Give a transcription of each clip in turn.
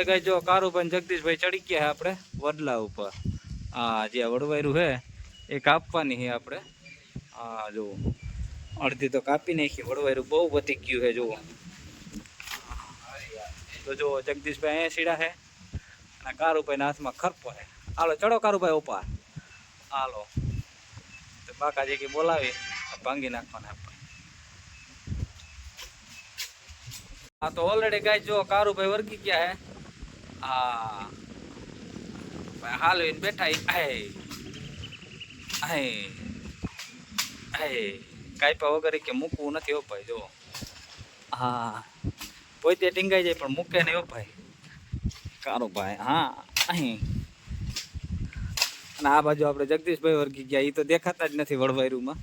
કઈ જો કારુભાઈ જગદીશભાઈ ચડી ગયા આપણે વડલા ઉપર. હા જે વડવાયરું હે એ કાપવાની છે આપણે. હા જો અડધી તો કાપી નાખી. વડવાયરું બહુ વધી ગયું છે જુઓ. તો જો જગદીશભાઈ અહીંયા સીડા છે અને કારુભાઈના હાથમાં ખરપો છે. હાલો ચડો કારુભાઈ ઉપર. હાલો તો બાકાજી કે બોલાવી ભાંગી નાખવાના આપણે. હા તો ઓલરેડી ગાય જો કારુભાઈ વર્ગી ગયા હે. હા હાલ બેઠા કાપ્યા વગર કે મૂકવું નથી હો ભાઈ જો. હા પોતે ટીંગાઈ જાય પણ મૂકે નહીં હો ભાઈ કારુભાઈ. હા અહીં અને આ બાજુ આપણે જગદીશભાઈ વર્ગી ગયા. એ તો દેખાતા જ નથી વડવાયરુમાં.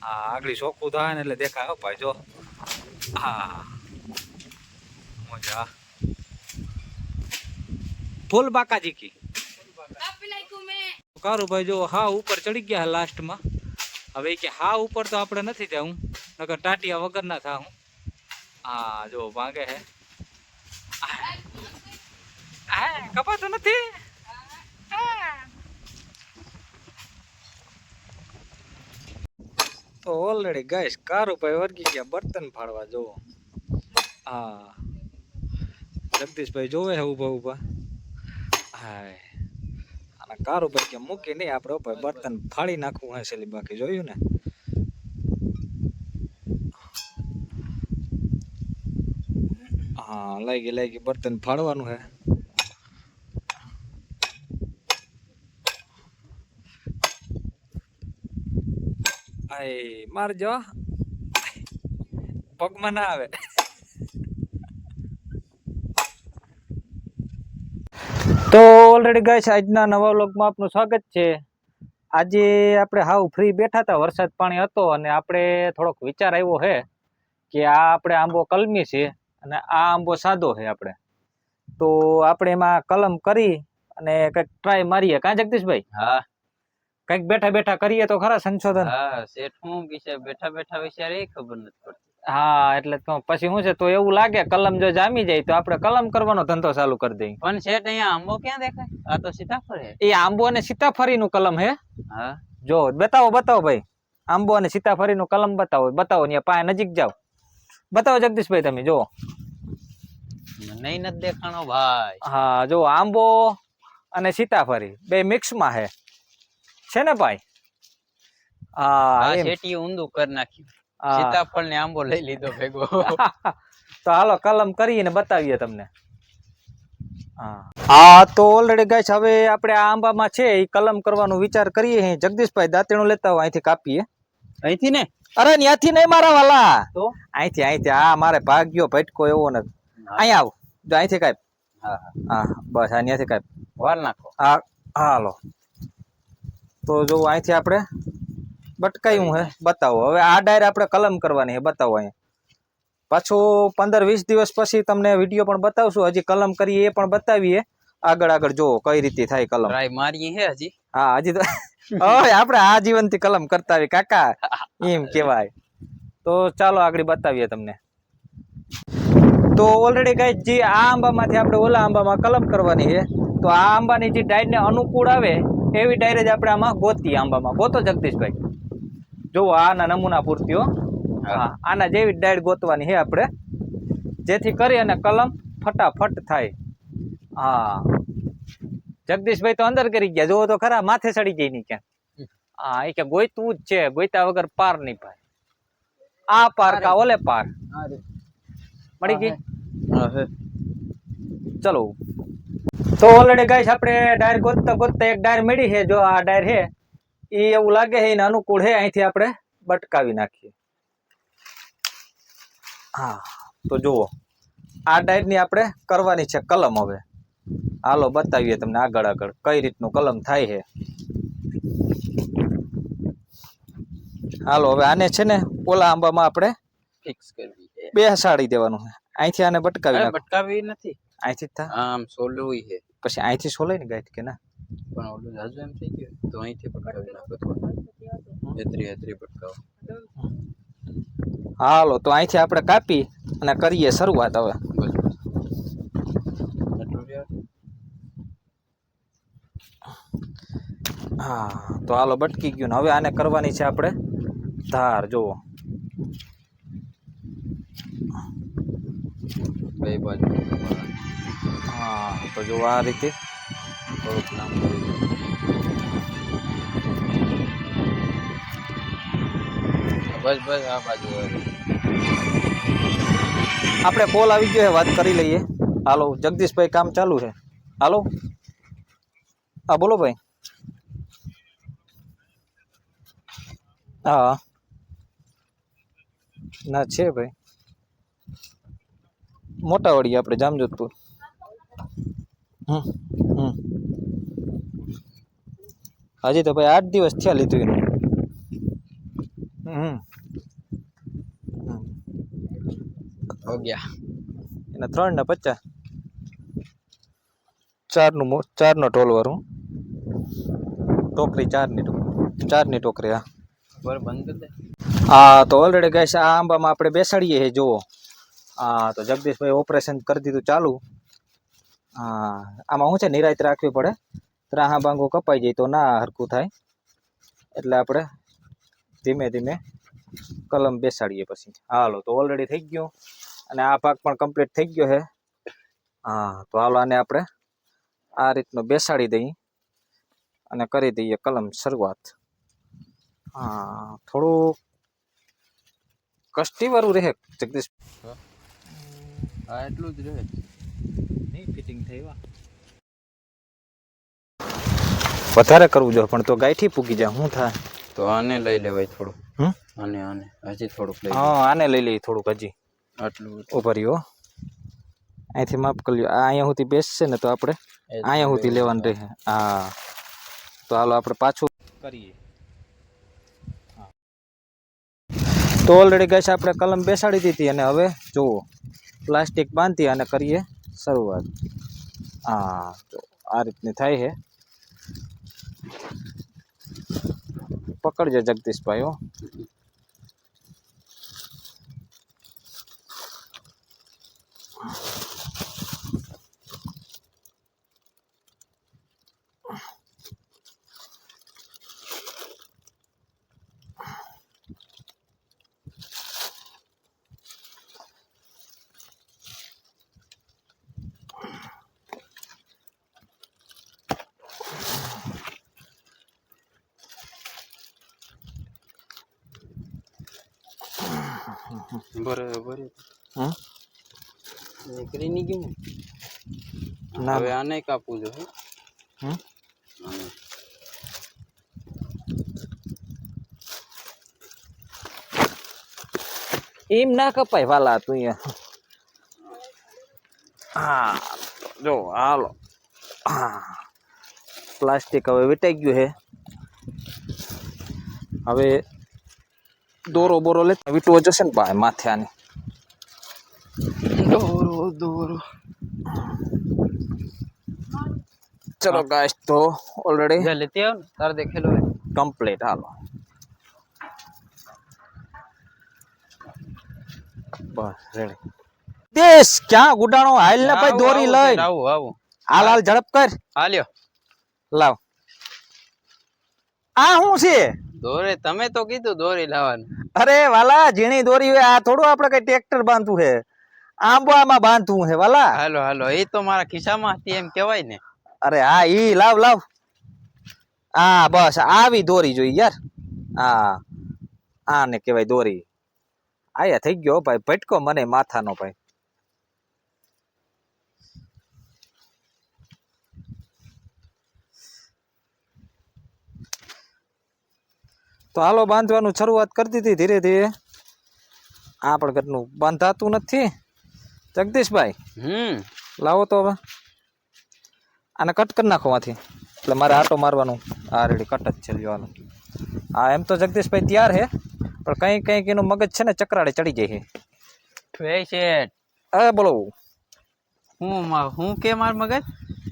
હા આગળ ચોખ્ખું થાય ને એટલે દેખાય હો ભાઈ જો. હા મજા ફૂલ બાકાજી કી કારુભાઈ જો હા ઉપર ચડી ગયા લાસ્ટમાં. હવે કે હા ઉપર તો આપણે નથી જાઉં નકર ટાટિયા વગર ના થાઉં. હા જો ભાગે હે કપાતો નથી. તો ઓલરેડી ગાઈસ કારુભાઈ વર્ગી ગયા બર્તન ફાડવા જોવો. હા જગદીશભાઈ જોવે હે ઉભા ઉભા. હાય અને કારુભાઈ કે મૂકી નહીં આપણે ભાઈ બર્તન ફાડી નાખવું હે છેલ્લી બાકી જોયું ને. હા લાગી બર્તન ફાડવાનું હે. મારજો પગમાં ના આવે. તો ઓલરેડી ગાઈસ આજના નવા વ્લોગમાં આપનું સ્વાગત છે. આજે આપણે હાવ ફ્રી બેઠા હતા, વરસાદ પાણી હતો અને આપણે થોડોક વિચાર આવ્યો છે કે આ આપણે આંબો કલમી છે અને આ આંબો સાદો છે આપણે. તો આપણે એમાં કલમ કરી અને કંઈક ટ્રાય મારીએ. કાં જગદીશભાઈ? હા કંઈક બેઠા બેઠા કરીએ તો ખરા સંશોધન. હા શેઠ હું વિશે બેઠા બેઠા વિચાર એ ખબર નથી પડતી. હા એટલે તો પછી શું છે તો એવું લાગે કલમ જો જામી જાય તો આપણે કલમ કરવાનો ધંધો ચાલુ કરી દઈએ. પણ શેઠ અહીંયા આંબો ક્યાં દેખાય? આ તો સીતાફળ હે. એ આંબો અને સીતાફળી નું કલમ હે. હા જો બતાવો ભાઈ. આંબો અને સીતાફળી નું કલમ બતાવો ને પાય નજીક જાઓ. બતાવો જગદીશભાઈ તમે જો. નહીં નથી દેખાણો ભાઈ. હા જો આંબો અને સીતાફળી બે મિક્સ માં છે ને ભાઈ. હા શેઠી ઊંધું કરી નાખ્યું. સીતાફળ ને આંબો લઈ લીધો ભેગો. તો હાલો કલમ કરીને બતાવીએ તમને. હા તો ઓલરેડી ગાઈસ હવે આપણે આ આંબામાં છે એ કલમ કરવાનો વિચાર કરીએ. જગદીશભાઈ દાંતેણું લેતા હોય અહીંથી કાપીએ. અહીંથી ને? અરે ત્યાંથી નહીં મારા વાલા. તો અહીંથી આ મારે ભાગ્યો ભટકો એવો નથી. અહીંયા આવ જો અહીંથી કાપ. હા બસ અહીંયાથી કાપ. વાર નાખો. હા હાલો તો જો અહીંથી આપણે બટકાયું હે બતાવો. હવે આ ડાયર આપણે કલમ કરવાની હે બતાવો. અહીંયા પાછું 15-20 દિવસ પછી તમને વિડીયો પણ બતાવશું. હજી કલમ કરીએ એ પણ બતાવીએ. આગળ જોવો કઈ રીતે થાય કલમ. ટ્રાય મારીએ હે હજી. હા હજી તો આપણે આજીવન થી કલમ કરતા આવી કાકા એમ કેવાય. તો ચાલો આગળ બતાવીએ તમને. તો ઓલરેડી ગાઈસ જે આ આંબામાંથી આપણે ઓલા આંબામાં કલમ કરવાની છે. તો આ આંબાની જે ડાયર ને અનુકૂળ આવે એવી ડાયર જ આપણે આમાં ગોતી. આંબામાં ગોતો જગદીશભાઈ. જો આના નમૂના પૂરતીઓ. હા આના જેવી ડાયર ગોતવાની છે આપણે, જેથી કરી અને કલમ ફટાફટ થાય. હા જગદીશભાઈ તો અંદર કરી ગયા. જોવો તો ખરા માથે ચડી ગઈ ની ક્યાં. હા એ કે ગોઈતું જ છે, ગોઈતા વગર પાર નહીં ભાઈ. આ પાર કા ઓલે પાર મળી ગઈ. ચલો તો ઓલરેડી ગાઈસ આપણે ડાયર ગોતતા એક ડાયર મળી છે. જો આ ડાયર છે એ એવું લાગે છે એને અનુકૂળ છે. અહીંથી આપણે બટકાવી નાખીએ. હા તો જુઓ આ ડાયર ની આપણે કરવાની છે કલમ. હવે હાલો બતાવીએ તમને આગળ કઈ રીતનું કલમ થાય છે. હાલો હવે આને છે ને ઓલા આંબામાં આપણે ફિક્સ કરવી છે. બેસાડી દેવાનું છે. અહીંથી આને બટકાવી નથી. અહીંથી જ થાય. આમ સોલું છે પછી અહીંથી સોલાય ને ગાઈટ કે ના. પણ ઓલું હજુ એમ થઈ ગયું તો અહીંથી બટકાવી નાખો. હેતરી બટકાવો. હાલો તો અહીંથી આપણે કાપી અને કરીએ શરૂઆત હવે. બસ એટલું રહ્યું. હા તો હાલો બટકી ગયું ને હવે આને કરવાની છે આપણે ધાર. જુઓ બે બાજુ હા તો જો આ રીતે થોડુંક લાંબુ થઈ જાય. બસ બસ આ બાજુ હવે. આપણે કોલ આવી ગયો છે, વાત કરી લઈએ. હાલો જગદીશભાઈ કામ ચાલુ છે. હાલો હા બોલો ભાઈ. હા ના છે ભાઈ, મોટા વાડી આપણે જામજોધપુર. હમ હમ હજી તો ભાઈ 8 દિવસ થયા લીધું એનું. હમ હો ગયા એના 3 ને 50 ચારનો ટોલ વાળું ટોકરી, ચારની ટોકરી. હા બર બંધ કરી દે. હા તો ઓલરેડી ગાઈસ આ આંબામાં આપણે બેસાડીએ છે. જુઓ હા તો જગદીશભાઈ ઓપરેશન કરી દીધું ચાલુ. હા આમાં શું છે, નિરાયત રાખવી પડે. ત્રાહા બાંગો કપાઈ જાય તો ના હરખું થાય, એટલે આપણે ધીમે ધીમે કલમ બેસાડીએ પછી. હાલો તો ઓલરેડી થઈ ગયો અને આ ભાગ પણ કમ્પ્લીટ થઈ ગયો છે. હા તો હાલો આને આપણે આ રીતનું બેસાડી દઈએ અને કરી દઈએ કલમ શરૂઆત. હા થોડું કષ્ટી વાળું રહે જગદીશ. હા એટલું જ રહે. નહીં ફિટિંગ થઈ વધારે કરવું જોઈએ પણ તો ગાયઠી પૂગી જાય. શું થાય? તો આને લઈ લેવાય થોડું. હમ આને હજી થોડુંક લઈ હા આને લઈ લઈએ થોડુંક હજી. આટલું ઉભા રહ્યો અહીંથી માફ કરી લ્યો. આ અહીંયા સુધી બેસશે ને તો આપણે અહીંયા સુધી લેવાનું રહે. હા તો હાલો આપણે પાછું કરીએ. તો ઓલરેડી ગાઈસ આપણે કલમ બેસાડી દીધી અને હવે જુઓ પ્લાસ્ટિક બાંધી અને કરીએ શરૂઆત. હા તો આ રીતની થાય છે. પકડજો જગદીશભાઈ હો. બરાબર હમ નીકળી નહીં ગયું. ના હવે આને કાપવું જોઈએ. હમ એમ ના કપાય વાલા તું અહીંયા. હા જો હાલો. હા પ્લાસ્ટિક હવે વીટાઈ ગયું છે. હવે દોરો બોરો લે વીટવો જશે ને ભાઈ માથે આને. દોરો ચલો ગાઈસ તો ઓલરેડી લેતી આવ ને તાર દેખેલો હોય. કમ્પ્લીટ. હાલો બસ રેડી. દેશ ક્યાં ગુડાણો હાલ ને ભાઈ દોરી લઈ. આવું આવું હાલ હાલ ઝડપ કર. હાલ્યો લાવ. આ શું છે? દોરે તમે તો કીધું દોરી લાવવાનું. અરે વાલા ઝીણી દોરી હોય. આ થોડું આપણે કઈ ટ્રેક્ટર બાંધવું છે, આંબામાં બાંધવું છે વાલા. હાલો હાલો એ તો મારા ખિસ્સામાં હતી એમ કેવાય ને. અરે હા ઈ લાવ લાવ. હા બસ આવી દોરી જોઈ યાર. હા આને કહેવાય દોરી. આયા થઈ ગયો ભાઈ ભટકો મને માથાનો ભાઈ. તો હાલો બાંધવાનું શરૂઆત કરી દીધી ધીરે ધીરે. આ પણ ઘરનું બાંધાતું નથી જગદીશભાઈ. લાવો તો હવે આને કટ કરી નાખો માંથી. એટલે મારે આટો મારવાનું. આ રેડી કટ જ છે લ્યો. હા એમ તો જગદીશભાઈ તૈયાર છે પણ કંઈક કંઈક એનું મગજ છે ને ચકરાડે ચડી જાય છે. અરે બોલો હું કે માર મગજ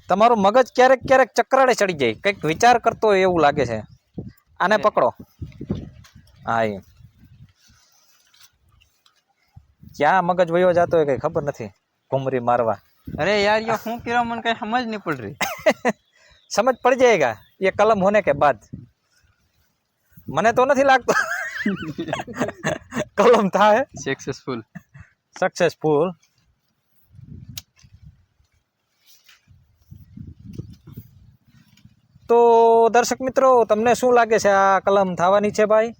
તમારું મગજ ક્યારેક ક્યારેક ચકરાડે ચડી જાય. કંઈક વિચાર કરતો હોય એવું લાગે છે. આને પકડો. હા એ ક્યાં મગજ વયો જાતો હોય કઈ ખબર નથી ઘુમરી મારવા अरे यार ये हूँ किरा मन कहीं समझ नहीं पड़ रही। समझ पड़ जाएगा ये कलम होने के बाद મને તો નથી લાગતો કલમ થાય सक्सेसफुल। સક્સેસફુલ તો દર્શક મિત્રો તમને શું લાગે છે આ કલમ થવાની છે ભાઈ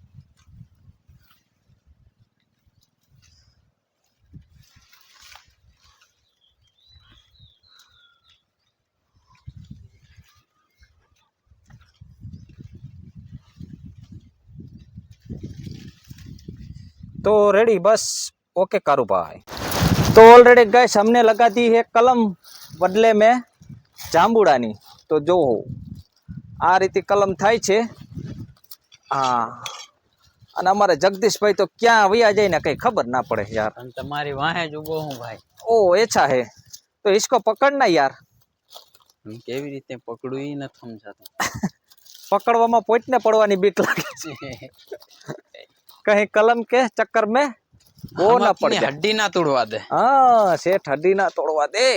तो रेडी बस ओके कारू भाई तो ऑलरेडी गाइस हमने लगा दी है कलम बदले में जांबुड़ानी तो जो आ रीति कलम थाय छे हाँ અને અમારે જગદીશભાઈ તો ક્યાં વયા જાય ને કઈ ખબર ના પડે यार અને તમારી વાહે જ ઉભો હું ભાઈ ओ ऐसा है तो इसको पकड़ना यार હું કેવી રીતે પકડું ઈ નથી સમજાતું। પકડવામાં પોઈટને પડવાની બીક લાગે છે कहीं कलम के चक्कर में वो ना पड़ जाए हड्डी ना तोड़वा दे। हाँ सेठ हड्डी ना तोड़वा दे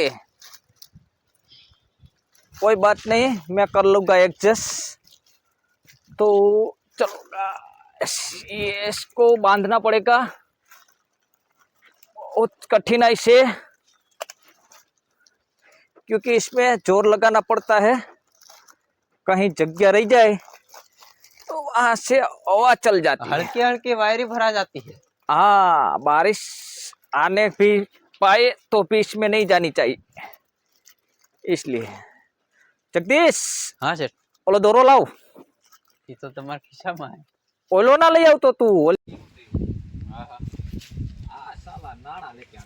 कोई बात नहीं मैं कर लूंगा एडजस्ट तो चलो ये इसको बांधना पड़ेगा बहुत कठिनाई से क्योंकि इसमें जोर लगाना पड़ता है कहीं जगह रह जाए तो वहां से हवा चल जाती है हल्की हल्की वायरी भरा जाती है। हाँ बारिश आने भी पाए तो भी इसमें नहीं जानी चाहिए इसलिए जगदीश हाँ सेठ ओलो दोरो लाओ ये तो तुम्हारे खिस्सा में है। ओलो ना ले आओ तो तू साला नाना लेके आ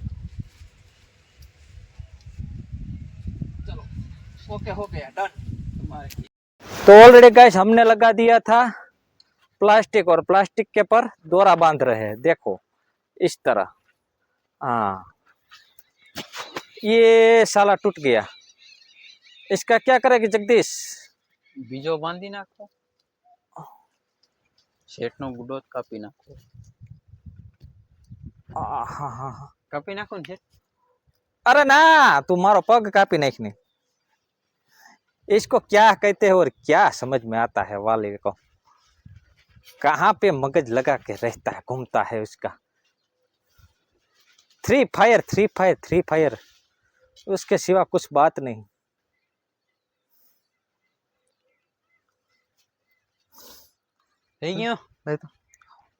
चलो ओके हो गया डन तुम्हारे तो ऑलरेडी गाइस हमने लगा दिया था प्लास्टिक और प्लास्टिक के पर दोरा बांध रहे हैं देखो इस तरह हाँ ये साला टूट गया इसका क्या करेगी जगदीश बीजो बांधी नाखो सेठ नो गुडो कापी नाखो हाँ हाँ हाँ कापी नाखो सेठ अरे ना तू मारो पग कापी नाखनी इसको क्या कहते हैं और क्या समझ में आता है वाले को कहाँ पे मगज लगा के रहता है घूमता है उसका थ्री फायर उसके सिवा कुछ बात नहीं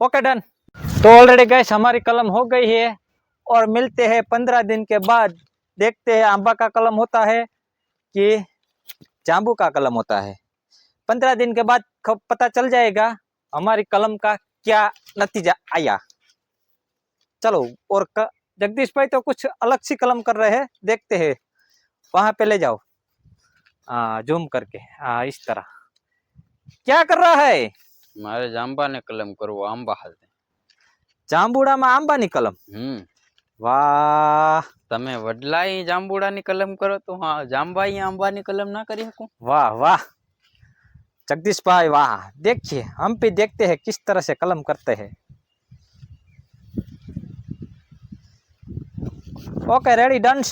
ओके डन तो ऑलरेडी गैस हमारी कलम हो गई है और मिलते हैं 15 दिन के बाद देखते हैं आंबा का कलम होता है कि जांबू का कलम होता है 15 दिन के बाद पता चल जाएगा हमारी कलम का क्या नतीजा आया चलो और जगदीश भाई तो कुछ अलग सी कलम कर रहे हैं देखते हैं वहां पे ले जाओ जूम करके इस तरह क्या कर रहा है मारे जांबा ने कलम करो आंबा हालते जांबूड़ा में आंबा नी कलम वाह તમે વડલાઈ જાંબુડાની કલમ કરો તો હા જાંબાઈ આંબાની કલમ ના કરી શકું। वाह वाह जगदीश भाई वाह देखिए हम भी देखते हैं किस तरह से कलम करते हैं ओके रेडी डन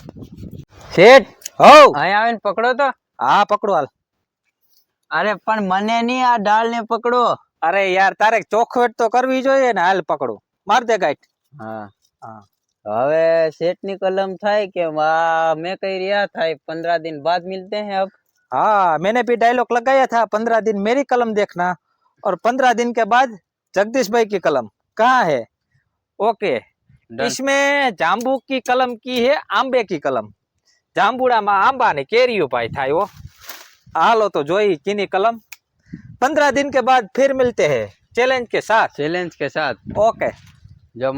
सेट हो અહીં આવીને પકડો તો। हाँ पकड़ो हाल અરે પણ મને નહીં આ ડાળ ને પકડો। अरे यार तारे चोखवेट तो करवी જોઈએ ને હાલ पकड़ो मार दे गाइट હા हाँ હવે सेठ ની कलम થાય કે વાહ मैं कही रिया था 15 दिन बाद मिलते हैं अब। हाँ मैंने भी डायलॉग लगाया था 15 दिन मेरी कलम देखना और 15 दिन के बाद जगदीश भाई की कलम कहाँ है ओके इसमें जांबू की कलम की है आंबे की कलम जांबूड़ा में आंबा ने केरियो पाई था वो हालो तो जोई किनी कलम 15 दिन के बाद फिर मिलते हैं चैलेंज के साथ चैलेंज के साथ ओके जो